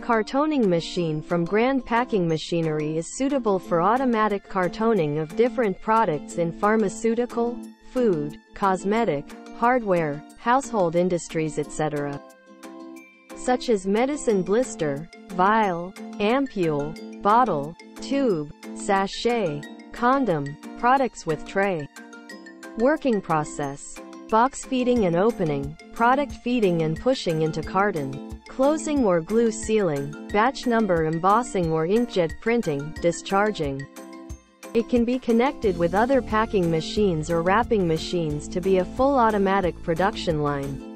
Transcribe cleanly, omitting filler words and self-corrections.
Cartoning machine from Grand Packing Machinery is suitable for automatic cartoning of different products in pharmaceutical, food, cosmetic, hardware, household industries etc., such as medicine blister, vial, ampoule, bottle, tube, sachet, condom, products with tray. Working process: box feeding and opening, product feeding and pushing into carton, closing or glue sealing, batch number embossing or inkjet printing, discharging. It can be connected with other packing machines or wrapping machines to be a full automatic production line.